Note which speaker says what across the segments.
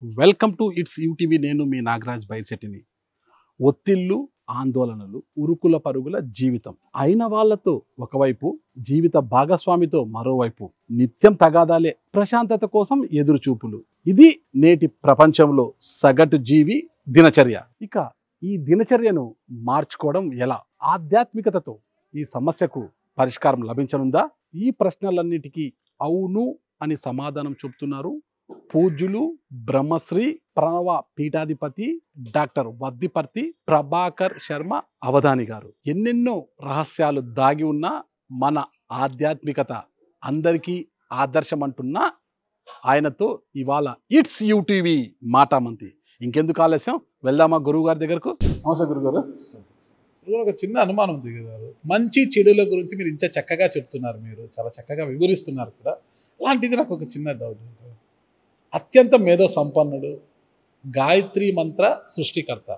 Speaker 1: Welcome to it's UTV. నేను మీ నాగరాజ్ బైర్శెట్టిని. ఒత్తిళ్ళు, ఆందోళనలు, ఉరుకుల పరుగుల జీవితం అయిన వాళ్ళతో ఒకవైపు, జీవిత భాగస్వామితో మరోవైపు నిత్యం తగాదాలే, ప్రశాంతత కోసం ఎదురుచూపులు. ఇది నేటి ప్రపంచంలో సగటు జీవి దినచర్య. ఇక ఈ దినచర్యను మార్చుకోవడం ఎలా? ఆధ్యాత్మికతతో ఈ సమస్యకు పరిష్కారం లభించనుందా? ఈ ప్రశ్నలన్నిటికీ అవును అని సమాధానం చెబుతున్నారు పూజ్యులు బ్రహ్మశ్రీ ప్రణవ పీఠాధిపతి డాక్టర్ వద్దిపర్తి ప్రభాకర్ శర్మ అవధాని గారు. ఎన్నెన్నో రహస్యాలు దాగి ఉన్న మన ఆధ్యాత్మికత అందరికీ ఆదర్శం అంటున్న ఆయనతో ఇవాళ ఇట్స్ యూటీవీ మాటామంతి. ఇంకెందుకు ఆలస్యం, వెళ్దామా గురువు గారి దగ్గరకు? నమస్తే గురుగారు.
Speaker 2: ఒక చిన్న అనుమానం ఉంది గారు, మంచి చెడుల గురించి మీరు ఇంత చక్కగా చెప్తున్నారు, మీరు చాలా చక్కగా వివరిస్తున్నారు కూడా. అలాంటిది నాకు ఒక చిన్న డౌట్. అత్యంత మేధో సంపన్నుడు, గాయత్రి మంత్ర సృష్టికర్త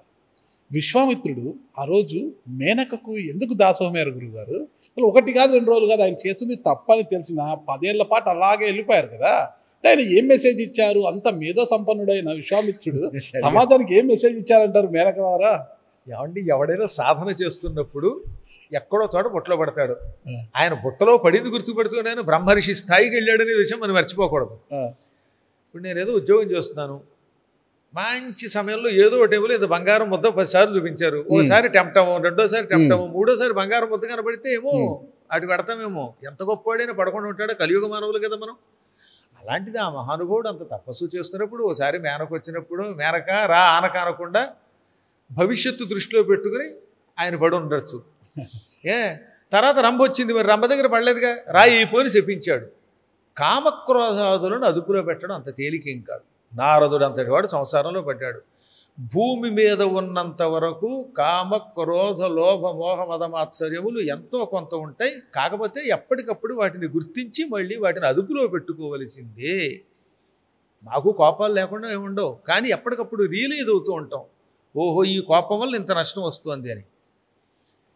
Speaker 2: విశ్వామిత్రుడు ఆ రోజు మేనకకు ఎందుకు దాసోహమయ్యారు గురుగారు? అసలు ఒకటి కాదు, 2 రోజులు కాదు, ఆయన చేస్తుంది తప్పని తెలిసిన 10 ఏళ్ల పాటు అలాగే వెళ్ళిపోయారు కదా. అంటే ఆయన ఏం మెసేజ్ ఇచ్చారు? అంత మేధో సంపన్నుడైన విశ్వామిత్రుడు సమాజానికి ఏం మెసేజ్ ఇచ్చారంటారు మేనక ద్వారా?
Speaker 3: ఏమండి, ఎవడైనా సాధన చేస్తున్నప్పుడు ఎక్కడో చోట బుట్టలో పడతాడు. ఆయన బుట్టలో పడింది గుర్తుపెడుతూనే ఆయన బ్రహ్మర్షి స్థాయికి వెళ్ళాడనే విషయం మనం మర్చిపోకూడదు. ఇప్పుడు నేను ఏదో ఉద్యోగం చేస్తున్నాను, మంచి సమయంలో ఏదో టేబుల్ ఏదో బంగారం ముద్ద 10 సార్లు చూపించారు. ఒకసారి టెంప్టము, రెండోసారి టెంప్టము, మూడోసారి బంగారం ముద్ద కనబడితే ఏమో అటు పెడతామేమో. ఎంత గొప్పవాడైనా పడకుండా ఉంటాడో, కలియుగ మానవులు కదా మనం. అలాంటిది ఆ మహానుభావుడు అంత తపస్సు చేస్తున్నప్పుడు ఒకసారి మేనకు వచ్చినప్పుడు మేనక రా ఆనక అనకుండా భవిష్యత్తు దృష్టిలో పెట్టుకుని ఆయన పడి ఉండొచ్చు. తర్వాత రంభ వచ్చింది, మరి రంభ దగ్గర పడలేదుగా, రాయి అయిపోయి చెప్పించాడు. కామక్రోధాదులను అదుపులో పెట్టడం అంత తేలికేం కాదు. నారదుడు అంతటి వాడు సంసారంలో పడ్డాడు. భూమి మీద ఉన్నంత వరకు కామ క్రోధ లోభ మోహ మదమాత్సర్యములు ఎంతో కొంత ఉంటాయి. కాకపోతే ఎప్పటికప్పుడు వాటిని గుర్తించి మళ్ళీ వాటిని అదుపులో పెట్టుకోవలసిందే. మాకు కోపాలు లేకుండా ఏముండవు, కానీ ఎప్పటికప్పుడు రియలైజ్ అవుతూ ఉంటాం, ఓహో ఈ కోపం వల్ల ఇంత నష్టం వస్తుంది అని.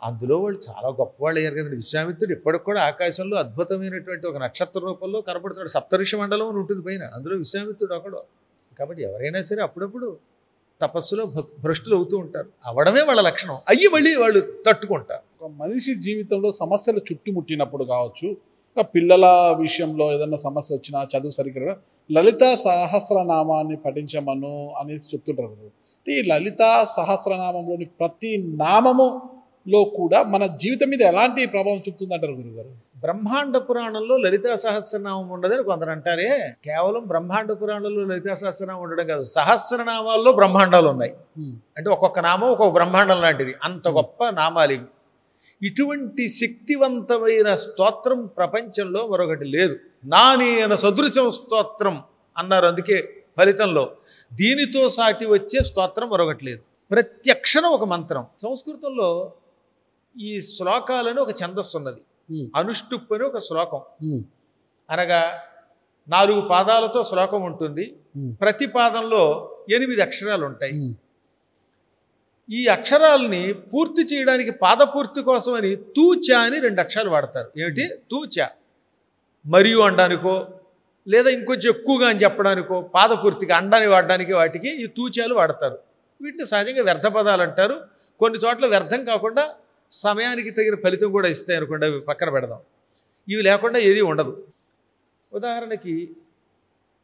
Speaker 3: అందులో వాళ్ళు చాలా గొప్పవాళ్ళు అయ్యారు కదండి. విశ్వామిత్రుడు ఇప్పటికి కూడా ఆకాశంలో అద్భుతమైనటువంటి ఒక నక్షత్ర రూపంలో కనపడుతున్నాడు. సప్తఋషి మండలం అని ఉంటుంది పైన, అందులో విశ్వామిత్రుడు ఒకడు. కాబట్టి ఎవరైనా సరే అప్పుడప్పుడు తపస్సులో భ్రష్టులు అవుతూ ఉంటారు. అవడమే వాళ్ళ లక్షణం. అయ్యి మళ్ళీ వాళ్ళు తట్టుకుంటారు.
Speaker 2: ఒక మనిషి జీవితంలో సమస్యలు చుట్టుముట్టినప్పుడు కావచ్చు, ఒక పిల్లల విషయంలో ఏదైనా సమస్య వచ్చినా, చదువు సరిగ్గా లలిత సహస్రనామాన్ని పఠించమను అనేసి చెప్తుంటారు. ఈ లలిత సహస్రనామంలోని ప్రతి నామములో కూడా మన జీవితం మీద ఎలాంటి ప్రభావం చూపుతుంది అంటారు గురుగారు?
Speaker 3: బ్రహ్మాండ పురాణంలో లలితా సహస్రనామం ఉండదని కొందరు అంటారే. కేవలం బ్రహ్మాండ పురాణంలో లలితా సహస్రనామం ఉండడం కాదు, సహస్రనామాల్లో బ్రహ్మాండాలు ఉన్నాయి. అంటే ఒక్కొక్క నామం ఒక్కొక్క బ్రహ్మాండం లాంటిది. అంత గొప్ప నామాలు ఇవి. ఇటువంటి శక్తివంతమైన స్తోత్రం ప్రపంచంలో మరొకటి లేదు. నానేన సదృశం స్తోత్రం అన్నారు. అందుకే ఫలితంలో దీనితో సాటి వచ్చే స్తోత్రం మరొకటి లేదు. ప్రతి అక్షరం ఒక మంత్రం. సంస్కృతంలో ఈ శ్లోకాలని ఒక ఛందస్సు ఉన్నది. అనుష్టుప్ అని ఒక శ్లోకం, అనగా 4 పాదాలతో శ్లోకం ఉంటుంది. ప్రతి పాదంలో 8 అక్షరాలు ఉంటాయి. ఈ అక్షరాలని పూర్తి చేయడానికి పాదపూర్తి కోసమని తూచ అని 2 అక్షరాలు వాడతారు. ఏమిటి? తూచ. మరియు అనడానికో లేదా ఇంకొంచెం ఎక్కువగా అని చెప్పడానికో, పాదపూర్తిగా అండాన్ని వాడడానికి వాటికి ఈ తూచాలు వాడతారు. వీటిని సహజంగా వ్యర్థ పదాలు అంటారు. కొన్ని చోట్ల వ్యర్థం కాకుండా సమయానికి తగిన ఫలితం కూడా ఇస్తాయి అనుకోండి, అవి పక్కన పెడదాం. ఇవి లేకుండా ఏది ఉండదు. ఉదాహరణకి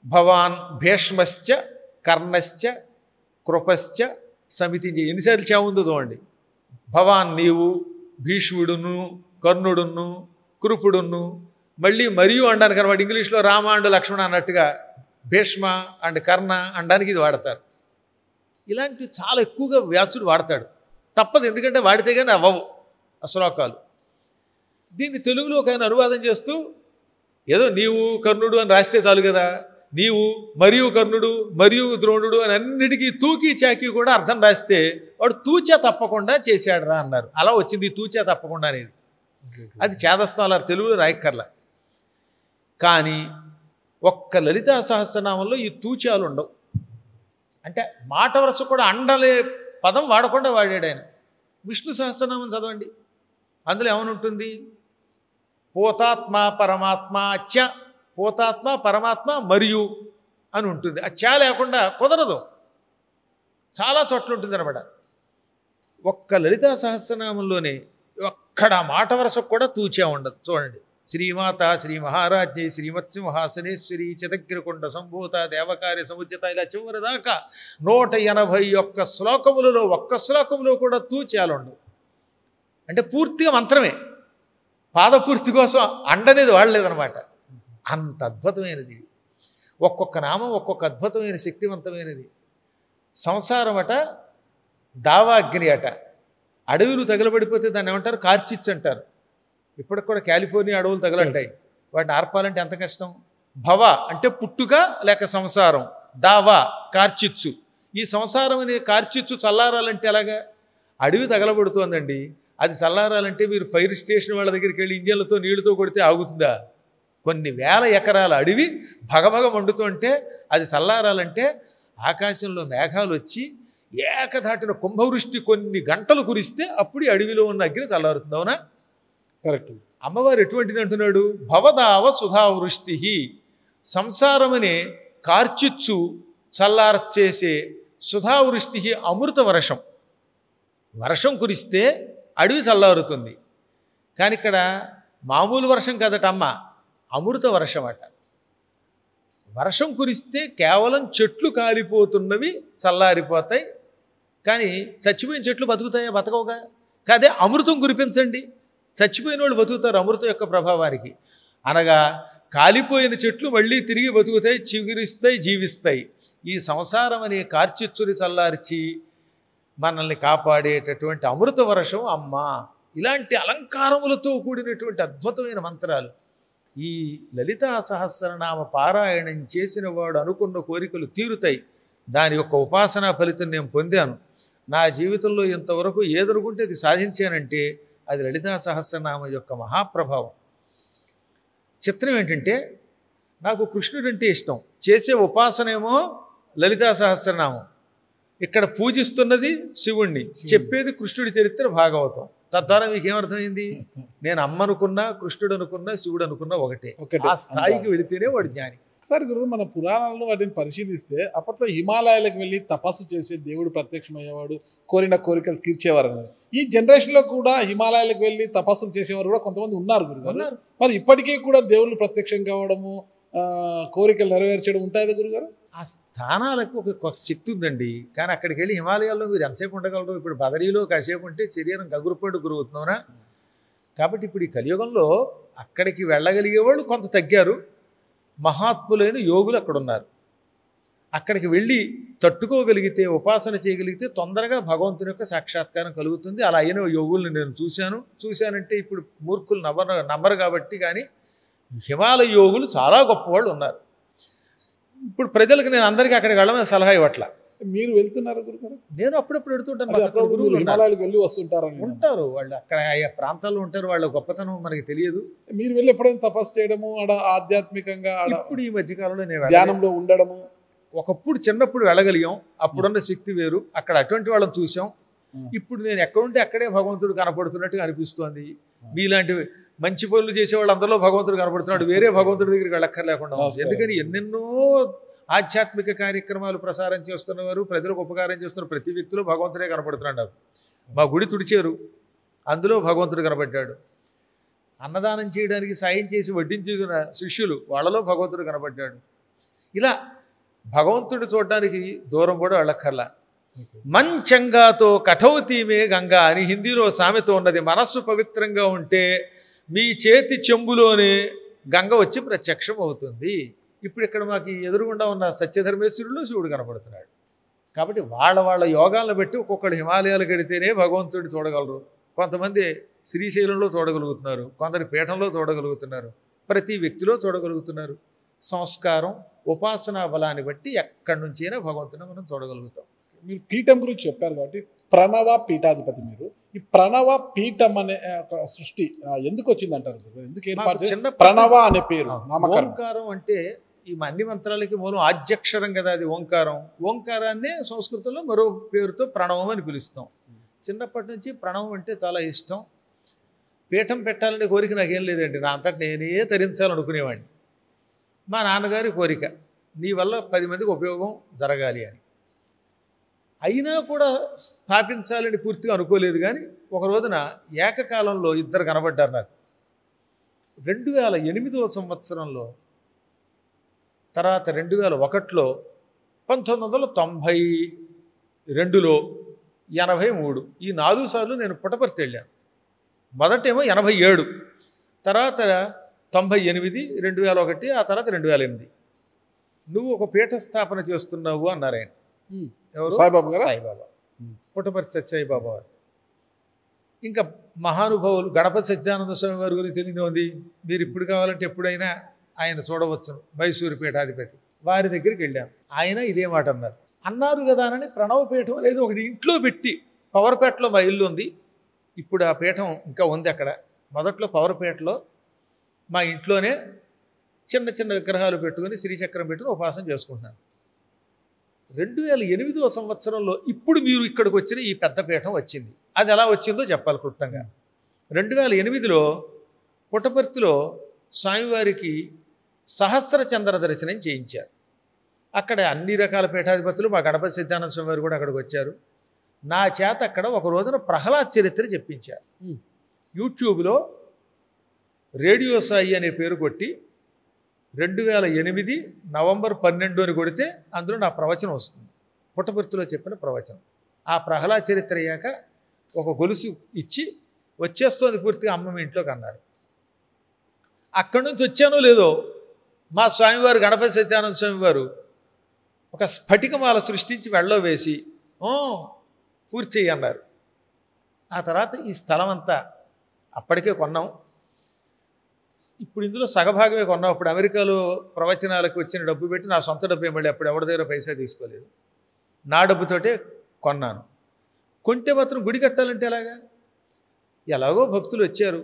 Speaker 3: భవాన్ భీష్మశ్చ కర్ణశ్చ కృపశ్చ సమితి. ఎన్నిసార్లు చావుందో చూడండి. భవాన్ నీవు, భీష్ముడును, కర్ణుడును, కృపుడును, మళ్ళీ మరియు అనడానికి అనమాట. ఇంగ్లీష్లో రామ అండ్ లక్ష్మణ అన్నట్టుగా భీష్మ అండ్ కర్ణ అనడానికి ఇది వాడతారు. ఇలాంటివి చాలా ఎక్కువగా వ్యాసుడు వాడతాడు. తప్పదు, ఎందుకంటే వాడితే కానీ అవ్వవు ఆ శ్లోకాలు. దీన్ని తెలుగులో ఒక ఆయన అనువాదం చేస్తూ ఏదో నీవు కర్ణుడు అని రాస్తే చాలు కదా, నీవు మరియు కర్ణుడు మరియు ద్రోణుడు అని అన్నిటికీ తూకీ చాకీ కూడా అర్థం రాస్తే వాడు తూచా తప్పకుండా చేశాడు రా అన్నారు. అలా వచ్చింది తూచా తప్పకుండా అనేది. అది చేదస్తం, అలా తెలుగులో రాయక్కర్లా. కానీ ఒక్క లలితా సహస్రనామంలో ఈ తూచాలు ఉండవు. అంటే మాట వరుస కూడా అండలే పదం వాడకుండా వాడాడు ఆయన. విష్ణు సహస్రనామం చదవండి, అందులో ఏమని ఉంటుంది? పోతాత్మ పరమాత్మ చ, పోతాత్మ పరమాత్మ మరియు అని ఉంటుంది. అది చా లేకుండా కుదరదు. చాలా చోట్ల ఉంటుంది అనమాట. ఒక్క లలితా సహస్రనామంలోనే ఒక్కడ మాట వరసకు కూడా తూచే ఉండదు. చూడండి, శ్రీమాత శ్రీ మహారాజ్ఞి శ్రీమత్సింహాసనేశ్వరి చతగ్రకొండ సంభూత దేవకార్య సముచిత, ఇలా చివరి దాకా 181 శ్లోకములలో ఒక్క శ్లోకములో కూడా తూచాలు ఉండవు. అంటే పూర్తిగా మంత్రమే, పాదపూర్తి కోసం అండనేది వాడలేదనమాట. అంత అద్భుతమైనది. ఒక్కొక్క నామం ఒక్కొక్క అద్భుతమైన శక్తివంతమైనది. సంసారం అట దావాగ్ని అట. అడవులు తగలబడిపోతే దాన్ని ఏమంటారు? కార్చిచ్చు అంటారు. ఇప్పటికి కూడా కాలిఫోర్నియా అడవులు తగలంటాయి. వాటిని ఆర్పాలంటే ఎంత కష్టం. భవ అంటే పుట్టుక లేక సంసారం, దావా కార్చిచ్చు. ఈ సంసారం అనే కార్చిచ్చు చల్లారాలంటే ఎలాగా? అడవి తగలబడుతోందండి, అది చల్లారాలంటే మీరు ఫైర్ స్టేషన్ వాళ్ళ దగ్గరికి వెళ్ళి ఇంజన్లతో నీళ్లతో కొడితే ఆగుతుందా? కొన్ని వేల ఎకరాల అడవి భగభగ మండుతుంటే అది చల్లారాలంటే ఆకాశంలో మేఘాలు వచ్చి ఏకధాటిన కుంభవృష్టి కొన్ని గంటలు కురిస్తే అప్పుడు ఈ అడవిలో ఉన్న అగ్ని చల్లారుతుంది. అవునా?
Speaker 2: కరెక్ట్.
Speaker 3: అమ్మవారు ఎటువంటిది అంటున్నాడు? భవదావ సుధావృష్టి, సంసారమనే కార్చిచ్చు చల్లార్చేసే సుధావృష్టి అమృత వర్షం. వర్షం కురిస్తే అడవి చల్లారుతుంది. కానీ ఇక్కడ మామూలు వర్షం కదట అమ్మ, అమృత వర్షం అట. వర్షం కురిస్తే కేవలం చెట్లు కాలిపోతున్నవి చల్లారిపోతాయి, కానీ చచ్చిపోయిన చెట్లు బతుకుతాయా? బతకవుగా. కాదే అమృతం కురిపించండి, చచ్చిపోయిన వాళ్ళు బతుకుతారు అమృతం యొక్క ప్రభావానికి. అనగా కాలిపోయిన చెట్లు మళ్ళీ తిరిగి బతుకుతాయి, చిగురిస్తాయి, జీవిస్తాయి. ఈ సంసారం అనే కార్చిచ్చుని చల్లార్చి మనల్ని కాపాడేటటువంటి అమృత వర్షం అమ్మ. ఇలాంటి అలంకారములతో కూడినటువంటి అద్భుతమైన మంత్రాలు. ఈ లలితా సహస్రనామ పారాయణం చేసిన వాడు అనుకున్న కోరికలు తీరుతాయి. దాని యొక్క ఉపాసనా ఫలితం నేను పొందాను. నా జీవితంలో ఇంతవరకు ఏదనుకుంటే అది సాధించానంటే అది లలితా సహస్రనామ యొక్క మహాప్రభావం. చిత్రం ఏంటంటే, నాకు కృష్ణుడు అంటే ఇష్టం, చేసే ఉపాసనేమో లలితా సహస్రనామం. ఇక్కడ పూజిస్తున్నది శివుణ్ణి, చెప్పేది కృష్ణుడి చరిత్ర భాగవతం. తద్వారా మీకేమర్థమైంది? నేను అమ్మ అనుకున్నా, కృష్ణుడు అనుకున్నా, శివుడు అనుకున్నా ఒకటే. ఆ స్థాయికి వెళితేనే వాడు జ్ఞాని.
Speaker 2: సార్ గురు, మన పురాణాలను వాటిని పరిశీలిస్తే అప్పట్లో హిమాలయాలకు వెళ్ళి తపస్సు చేసే దేవుడు ప్రత్యక్షమయ్యేవాడు, కోరిన కోరికలు తీర్చేవారు అనేది. ఈ జనరేషన్లో కూడా హిమాలయాలకు వెళ్ళి తపస్సులు చేసేవారు కూడా కొంతమంది ఉన్నారు గురుగారు. మరి ఇప్పటికీ కూడా దేవుళ్ళు ప్రత్యక్షం కావడము, కోరికలు నెరవేర్చడం ఉంటాయి గురుగారు.
Speaker 3: ఆ స్థానాలకు ఒక శక్తి ఉందండి. కానీ అక్కడికి వెళ్ళి హిమాలయాల్లో మీరు ఎంతసేపు ఉండగలరు? ఇప్పుడు బదరీలో కాసేపు ఉంటే శరీరం గగురుపండు గురవుతున్నావునా. కాబట్టి ఇప్పుడు ఈ కలియుగంలో అక్కడికి వెళ్ళగలిగే వాళ్ళు కొంత తగ్గారు. మహాత్ములైన యోగులు అక్కడ ఉన్నారు. అక్కడికి వెళ్ళి తట్టుకోగలిగితే, ఉపాసన చేయగలిగితే తొందరగా భగవంతుని యొక్క సాక్షాత్కారం కలుగుతుంది. అలా అయిన యోగుల్ని నేను చూశానంటే ఇప్పుడు మూర్ఖులు నమ్మరు కాబట్టి. కానీ హిమాలయ యోగులు చాలా గొప్పవాళ్ళు ఉన్నారు. ఇప్పుడు ప్రజలకు నేను అందరికీ అక్కడికి వెళ్ళమని సలహా ఇవ్వట్ల.
Speaker 2: మీరు వెళ్తున్నారు గురుగారు?
Speaker 3: నేను అప్పుడప్పుడు వెళ్తుంటాను.
Speaker 2: హిమాలయాలకు వెళ్ళి వస్తుంటారు.
Speaker 3: ఉంటారు వాళ్ళు అక్కడ ఆయా ప్రాంతాల్లో ఉంటారు. వాళ్ళ గొప్పతనం మనకి తెలియదు.
Speaker 2: మీరు వెళ్ళి ఎప్పుడైనా తపస్సు చేయడము, ఆధ్యాత్మికంగా
Speaker 3: ఇప్పుడు ఈ మధ్యకాలంలో నేను
Speaker 2: ధ్యానంలో ఉండడము.
Speaker 3: ఒకప్పుడు చిన్నప్పుడు వెళ్ళగలిగాం, అప్పుడున్న శక్తి వేరు. అక్కడ అటువంటి వాళ్ళని చూసాం. ఇప్పుడు నేను ఎక్కడుంటే అక్కడే భగవంతుడు కనపడుతున్నట్టుగా అనిపిస్తోంది. మీలాంటి మంచి పనులు చేసేవాళ్ళు అందరిలో భగవంతుడు కనపడుతున్నాడు, వేరే భగవంతుడి దగ్గరికి వెళ్ళక్కర్లేకుండా. ఎందుకని ఎన్నెన్నో ఆధ్యాత్మిక కార్యక్రమాలు ప్రసారం చేస్తున్నవారు, ప్రజలకు ఉపకారం చేస్తున్న ప్రతి వ్యక్తిలో భగవంతుడే కనపడుతున్నాడు. మా గుడి తుడిచారు, అందులో భగవంతుడు కనపడ్డాడు. అన్నదానం చేయడానికి సాయం చేసి వడ్డించిన శిష్యులు, వాళ్ళలో భగవంతుడు కనపడ్డాడు. ఇలా భగవంతుడు చూడడానికి దూరం కూడా వెళ్ళక్కర్లా. మంచంగాతో కఠౌతీమే గంగా అని హిందీలో సామెత ఉన్నది. మనస్సు పవిత్రంగా ఉంటే మీ చేతి చెంబులోనే గంగ వచ్చి ప్రత్యక్షం అవుతుంది. ఇప్పుడు ఇక్కడ మాకు ఎదురుగుండా ఉన్న సత్యధర్మేశ్వరుడు శివుడు కనపడుతున్నాడు. కాబట్టి వాళ్ళ యోగాలను బట్టి ఒక్కొక్కడు హిమాలయాలకు వెడితేనే భగవంతుడిని చూడగలరు. కొంతమంది శ్రీశైలంలో చూడగలుగుతున్నారు, కొందరి పీఠంలో చూడగలుగుతున్నారు, ప్రతి వ్యక్తిలో చూడగలుగుతున్నారు. సంస్కారం, ఉపాసనా బలాన్ని బట్టి ఎక్కడి నుంచైనా భగవంతుని మనం చూడగలుగుతాం.
Speaker 2: మీరు పీఠం గురించి చెప్పారు కాబట్టి ప్రణవ పీఠాధిపతి మీరు. ఈ ప్రణవ పీఠం అనే ఒక సృష్టి ఎందుకు వచ్చింది అంటారు? ఎందుకు ఏర్పాటు ప్రణవ అనే పేరు నామకరణం?
Speaker 3: ఓంకారం అంటే ఈ అన్ని మంత్రాలకి మూలం ఆద్యక్షరం కదా, అది ఓంకారం. ఓంకారాన్నే సంస్కృతంలో మరో పేరుతో ప్రణవం అని పిలుస్తాం. చిన్నప్పటి నుంచి ప్రణవం అంటే చాలా ఇష్టం. పీఠం పెట్టాలనే కోరిక నాకేం లేదండి, నా అంతటి నేనే తరించాలనుకునేవాడిని. మా నాన్నగారి కోరిక, నీ వల్ల 10 మందికి ఉపయోగం జరగాలి అని. అయినా కూడా స్థాపించాలని పూర్తిగా అనుకోలేదు. కానీ ఒక రోజున ఏకకాలంలో ఇద్దరు కనబడ్డారు నాకు. 2008వ సంవత్సరంలో, తర్వాత 2001లో, 1992లో, 83 ఈ 4 సార్లు నేను పుట్టపర్తి వెళ్ళాను. మొదటేమో 87, తర్వాత 98, 2001, ఆ తర్వాత 2008. నువ్వు ఒక పీఠ స్థాపన చేస్తున్నావు అన్నారు ఆయన. ఎవరు?
Speaker 2: సాయిబాబా గారా?
Speaker 3: సాయిబాబా. పుట్టపర్తి సత్యసాయిబాబా వారు. ఇంకా మహానుభావులు గణపతి సచ్చిదానంద స్వామి వారి గురించి తెలియదు ఉంది. మీరు ఇప్పుడు కావాలంటే ఎప్పుడైనా ఆయన చూడవచ్చు. మైసూరు పీఠాధిపతి వారి దగ్గరికి వెళ్ళాను. ఆయన ఇదే మాట అన్నారు కదా అని ప్రణవపీఠం అనేది ఒకటి ఇంట్లో పెట్టి, పవర్పేటలో మా ఇల్లు ఉంది. ఇప్పుడు ఆ పీఠం ఇంకా ఉంది అక్కడ. మొదట్లో పవర్పేటలో మా ఇంట్లోనే చిన్న చిన్న విగ్రహాలు పెట్టుకుని శ్రీచక్రం పెట్టుకుని ఉపాసన చేసుకుంటున్నాను. 2008వ సంవత్సరంలో ఇప్పుడు మీరు ఇక్కడికి వచ్చిన ఈ పెద్ద పీఠం వచ్చింది. అది ఎలా వచ్చిందో చెప్పాలి క్లుప్తంగా. 2008లో పుట్టపర్తిలో స్వామివారికి సహస్ర చంద్ర దర్శనం చేయించారు. అక్కడ అన్ని రకాల పీఠాధిపతులు, మా గణపతి సత్యానంద స్వామి వారు కూడా అక్కడికి వచ్చారు. నా చేత అక్కడ ఒక రోజున ప్రహ్లాద్ చరిత్ర చెప్పించారు. యూట్యూబ్లో రేడియో సాయి అనే పేరు కొట్టి 2008 నవంబర్ 12 అని కొడితే అందులో నా ప్రవచనం వస్తుంది. పుట్టపర్తిలో చెప్పిన ప్రవచనం. ఆ ప్రహ్లాద్ చరిత్ర అయ్యాక ఒక గొలుసు ఇచ్చి వచ్చేస్తోంది పూర్తిగా అమ్మ మీ ఇంట్లోకి అన్నారు. అక్కడి నుంచి వచ్చానో లేదో మా స్వామివారు గణపతి సత్యానంద స్వామి వారు ఒక స్ఫటికమాల సృష్టించి వెళ్ళలో వేసి పూర్తి చేయి అన్నారు. ఆ తర్వాత ఈ స్థలం అంతా అప్పటికే కొన్నాం. ఇప్పుడు ఇందులో సగభాగమే కొన్నాం. ఇప్పుడు అమెరికాలో ప్రవచనాలకు వచ్చిన డబ్బు పెట్టి నా సొంత డబ్బు మళ్ళీ అప్పుడు ఎవరి దగ్గర పైసా తీసుకోలేదు. నా డబ్బుతోటే కొన్నాను. కొంటే మాత్రం గుడి కట్టాలంటే ఎలాగో భక్తులు వచ్చారు.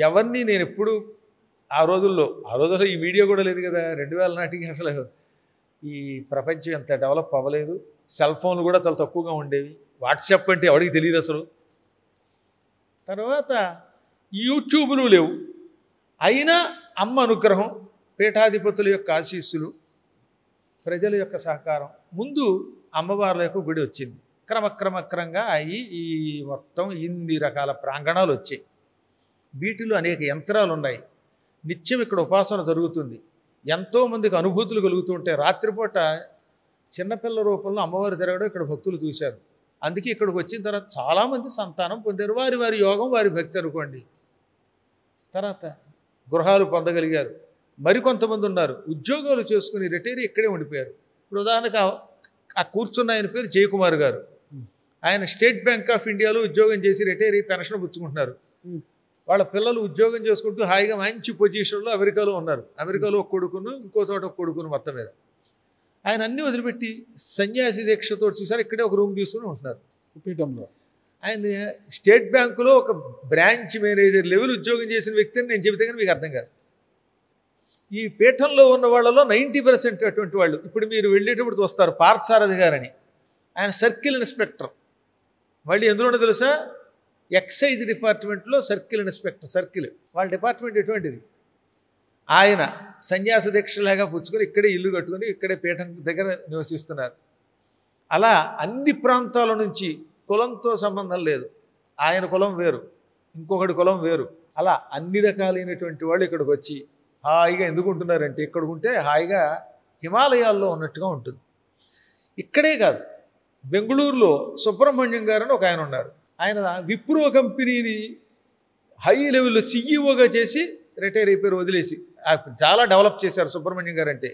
Speaker 3: ఎవరిని నేను ఎప్పుడు ఆ రోజుల్లో ఈ మీడియా కూడా లేదు కదా. 2000 నాటికి అసలు ఈ ప్రపంచం ఎంత డెవలప్ అవ్వలేదు. సెల్ ఫోన్లు కూడా చాలా తక్కువగా ఉండేవి. వాట్సాప్ అంటే ఎవరికి తెలియదు అసలు. తర్వాత యూట్యూబ్లు లేవు. అయినా అమ్మ అనుగ్రహం, పీఠాధిపతుల యొక్క ఆశీస్సులు, ప్రజల యొక్క సహకారం, ముందు అమ్మవార్ల యొక్క గుడి వచ్చింది. క్రమక్రమంగా అవి ఈ మొత్తం ఇన్ని రకాల ప్రాంగణాలు వచ్చాయి. వీటిలో అనేక యంత్రాలు ఉన్నాయి. నిత్యం ఇక్కడ ఉపాసన జరుగుతుంది. ఎంతోమందికి అనుభూతులు కలుగుతూ ఉంటాయి. రాత్రిపూట చిన్నపిల్ల రూపంలో అమ్మవారు తిరగడం ఇక్కడ భక్తులు చూశారు. అందుకే ఇక్కడికి వచ్చిన తర్వాత చాలామంది సంతానం పొందారు. వారి యోగం, వారి భక్తి అనుకోండి. తర్వాత గృహాలు పొందగలిగారు. మరికొంతమంది ఉన్నారు ఉద్యోగాలు చేసుకుని రిటైర్ ఇక్కడే ఉండిపోయారు. ఇప్పుడు ఉదాహరణకు ఆ కూర్చున్న ఆయన పేరు జయకుమార్ గారు. ఆయన స్టేట్ బ్యాంక్ ఆఫ్ ఇండియాలో ఉద్యోగం చేసి రిటైర్ అయ్యి పెన్షన్ పుచ్చుకుంటున్నారు. వాళ్ళ పిల్లలు ఉద్యోగం చేసుకుంటూ హాయిగా మంచి పొజిషన్లో అమెరికాలో ఉన్నారు. అమెరికాలో ఒక కొడుకును, ఇంకో చోట ఒక కొడుకును, మొత్తం మీద ఆయన అన్నీ వదిలిపెట్టి సన్యాసి దీక్షతో చూసారు. ఇక్కడే ఒక రూమ్ తీసుకుని ఉంటున్నారు పీఠంలో. ఆయన స్టేట్ బ్యాంకులో ఒక బ్రాంచ్ మేనేజర్ లెవెల్ ఉద్యోగం చేసిన వ్యక్తిని నేను చెబితే కానీ మీకు అర్థం కాదు. ఈ పీఠంలో ఉన్న వాళ్ళలో 90% అటువంటి వాళ్ళు ఇప్పుడు మీరు వెళ్ళేటప్పుడు చూస్తారు. పార్థసారథి గారని ఆయన సర్కిల్ ఇన్స్పెక్టర్. మళ్ళీ ఎందులోనో తెలుసా, ఎక్సైజ్ డిపార్ట్మెంట్లో సర్కిల్ ఇన్స్పెక్టర్. సర్కిల్ వాళ్ళ డిపార్ట్మెంట్ ఎటువంటిది. ఆయన సన్యాస దీక్షలాగా పుచ్చుకొని ఇక్కడే ఇల్లు కట్టుకొని ఇక్కడే పీఠం దగ్గర నివసిస్తున్నారు. అలా అన్ని ప్రాంతాల నుంచి, కులంతో సంబంధం లేదు. ఆయన కులం వేరు, ఇంకొకటి కులం వేరు. అలా అన్ని రకాలైనటువంటి వాళ్ళు ఇక్కడికి వచ్చి హాయిగా ఎందుకు ఉంటున్నారంటే, ఇక్కడికి ఉంటే హాయిగా హిమాలయాల్లో ఉన్నట్టుగా ఉంటుంది. ఇక్కడే కాదు, బెంగళూరులో సుబ్రహ్మణ్యం గారు అని ఒక ఆయన ఉన్నారు. ఆయన విప్రో కంపెనీని హై లెవెల్లో సిఈఓగా చేసి రిటైర్ అయిపోయారు, వదిలేసి. చాలా డెవలప్ చేశారు సుబ్రహ్మణ్యం గారు అంటే.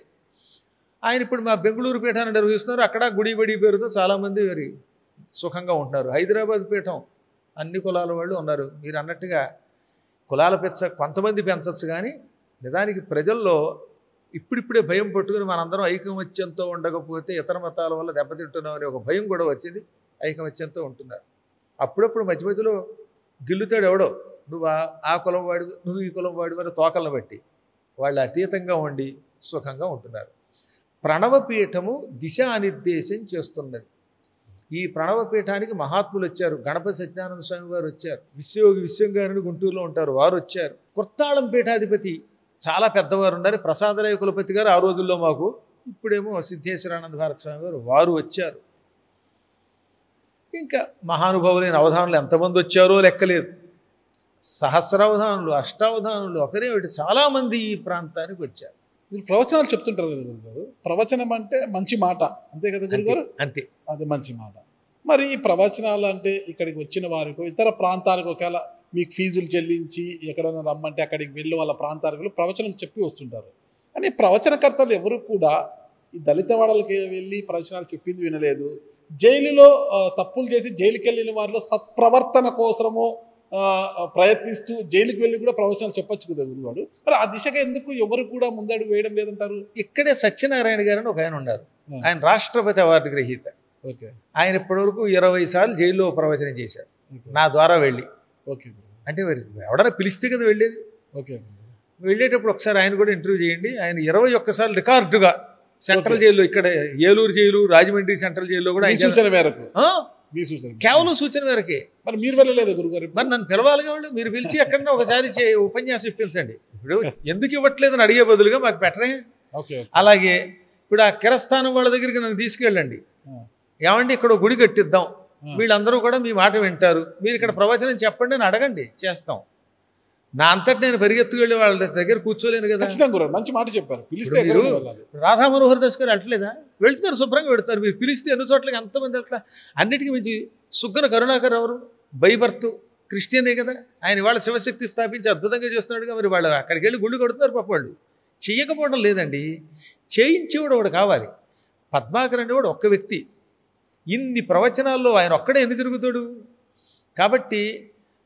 Speaker 3: ఆయన ఇప్పుడు మా బెంగళూరు పీఠాన్ని నిర్వహిస్తున్నారు. అక్కడ గుడి బడి పేరుతో చాలామంది మరి సుఖంగా ఉంటున్నారు. హైదరాబాద్ పీఠం అన్ని కులాల వాళ్ళు ఉన్నారు. మీరు అన్నట్టుగా కులాల కొంతమంది పెంచవచ్చు, కానీ నిజానికి ప్రజల్లో ఇప్పుడిప్పుడే భయం పట్టుకుని మనందరం ఐకమత్యంతో ఉండకపోతే ఇతర మతాల వల్ల దెబ్బతింటున్నాం అనే ఒక భయం కూడా వచ్చింది. ఐకమత్యంతో ఉంటున్నారు. అప్పుడప్పుడు మధ్య మధ్యలో గిల్లుతాడు ఎవడో, నువ్వు ఆ కులం వాడి, నువ్వు ఈ కులం వాడి అని తోకలను బట్టి వాళ్ళు అతీతంగా ఉండి సుఖంగా ఉంటున్నారు. ప్రణవపీఠము దిశానిర్దేశం చేస్తున్నది. ఈ ప్రణవపీఠానికి మహాత్ములు వచ్చారు. గణపతి సచ్చిదానంద స్వామి వారు వచ్చారు. విశ్వయోగి విశ్వంగారుని గుంటూరులో ఉంటారు, వారు వచ్చారు. కుర్తాళం పీఠాధిపతి చాలా పెద్దవారు ఉన్నారు. ప్రసాదరాయ కులపతి గారు ఆ రోజుల్లో మాకు ఇప్పుడేమో సిద్ధేశ్వరానంద భారత స్వామి గారు వారు వచ్చారు. ఇంకా మహానుభావులైన అవధానులు ఎంతమంది వచ్చారో లెక్కలేదు. సహస్రావధానులు, అష్టావధానులు, ఒకరేమిటి చాలామంది ఈ ప్రాంతానికి వచ్చారు.
Speaker 2: మీరు ప్రవచనాలు చెప్తుంటారు కదా గురుగారు, ప్రవచనం అంటే మంచి మాట అంతే కదా గురుగారు?
Speaker 3: అంతే,
Speaker 2: అది మంచి మాట. మరి ఈ ప్రవచనాలు అంటే ఇక్కడికి వచ్చిన వారికి ఇతర ప్రాంతాలకు ఒకవేళ మీకు ఫీజులు చెల్లించి ఎక్కడైనా రమ్మంటే అక్కడికి వెళ్ళి వాళ్ళ ప్రాంతాలకు ప్రవచనం చెప్పి వస్తుంటారు. కానీ ప్రవచనకర్తలు ఎవరు కూడా ఈ దళిత వాడలకి వెళ్ళి ప్రవచనాలు చెప్పింది వినలేదు. జైలులో తప్పులు చేసి జైలుకి వెళ్ళిన వారిలో సత్ప్రవర్తన కోసము ప్రయత్నిస్తూ జైలుకి వెళ్ళి కూడా ప్రవచనాలు చెప్పొచ్చు కదా గురువాడు. మరి ఆ దిశగా ఎందుకు ఎవరు కూడా ముందడుగు వేయడం లేదంటారు?
Speaker 3: ఇక్కడే సత్యనారాయణ గారు అని ఒక ఆయన ఉన్నారు. ఆయన రాష్ట్రపతి అవార్డు గ్రహీత.
Speaker 2: ఓకే.
Speaker 3: ఆయన ఇప్పటివరకు 20 సార్లు జైల్లో ప్రవచనం చేశారు నా ద్వారా వెళ్ళి.
Speaker 2: ఓకే.
Speaker 3: అంటే ఎవడన్నా పిలిస్తే కదా వెళ్ళేది.
Speaker 2: ఓకే.
Speaker 3: వెళ్ళేటప్పుడు ఒకసారి ఆయన కూడా ఇంటర్వ్యూ చేయండి. ఆయన 21 సార్లు రికార్డుగా సెంట్రల్ జైల్లో, ఇక్కడ ఏలూరు జైలు, రాజమండ్రి సెంట్రల్ జైల్లో కూడా
Speaker 2: సూచన మేరకు,
Speaker 3: కేవలం సూచన మేరకే.
Speaker 2: మరి మీరు వెళ్ళలేదు గురుగారు?
Speaker 3: మరి నన్ను పిలవాలిగా వాళ్ళు. మీరు పిలిచి ఎక్కడన్నా ఒకసారి ఉపన్యాసం ఇప్పించండి. ఇప్పుడు ఎందుకు ఇవ్వట్లేదని అడిగే బదులుగా మాకు బెటరే.
Speaker 2: ఓకే.
Speaker 3: అలాగే ఇప్పుడు ఆ కిరస్థానం వాళ్ళ దగ్గరికి నన్ను తీసుకెళ్ళండి. ఏమండి ఇక్కడ గుడి కట్టిద్దాం, వీళ్ళందరూ కూడా మీ మాట వింటారు, మీరు ఇక్కడ ప్రవచనం చెప్పండి అని అడగండి, చేస్తాం. నా అంతటి నేను పరిగెత్తుకెళ్ళి వాళ్ళ దగ్గర కూర్చోలేను కదా.
Speaker 2: మంచి మాట చెప్పారు. పిలిస్తే
Speaker 3: రాధా మనోహర్ దాస్ గారు అట్లేదా? వెళ్తున్నారు, శుభ్రంగా వెళ్తారు. మీరు పిలిస్తే ఎన్ని చోట్లకి ఎంతమంది అట్లా. అన్నిటికీ మించి సుగ్గన కరుణాకర్ ఎవరు? బైబర్త్ క్రిస్టియనే కదా. ఆయన వాళ్ళ శివశక్తి స్థాపించి అద్భుతంగా చేస్తున్నాడుగా. మరి వాళ్ళు అక్కడికి వెళ్ళి గుళ్ళు కడుతున్నారు పాప. వాళ్ళు చెయ్యకపోవడం లేదండి, చేయించేవాడు ఒకడు కావాలి. పద్మాకర్ అనేవాడు ఒక్క వ్యక్తి. ఇన్ని ప్రవచనాల్లో ఆయన ఒక్కడే ఎన్ని తిరుగుతాడు? కాబట్టి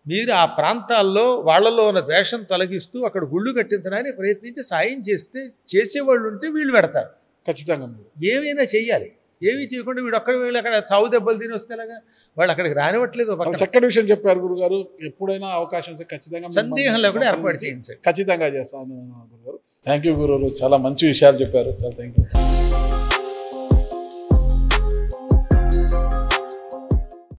Speaker 3: మీరు ఆ ప్రాంతాల్లో వాళ్ళలో ఉన్న ద్వేషం తొలగిస్తూ అక్కడ గుళ్ళు కట్టించడానికి ప్రయత్నించి సాయం చేస్తే, చేసేవాళ్ళు ఉంటే వీళ్ళు పెడతారు.
Speaker 2: ఖచ్చితంగా
Speaker 3: ఏమైనా చెయ్యాలి. ఏమీ చేయకుండా వీడు ఒక్కడ వీళ్ళు అక్కడ చావు దెబ్బలు తిని వస్తేలాగా వాళ్ళు అక్కడికి రానివ్వట్లేదు.
Speaker 2: చక్కటి విషయం చెప్పారు గురుగారు. ఎప్పుడైనా అవకాశం వస్తే ఖచ్చితంగా
Speaker 3: సందేహం లేకుండా ఏర్పాటు చేయించండి.
Speaker 2: ఖచ్చితంగా చేస్తాను గురుగారు. థ్యాంక్ యూ గురుగారు, చాలా మంచి విషయాలు చెప్పారు. చాలా థ్యాంక్ యూ.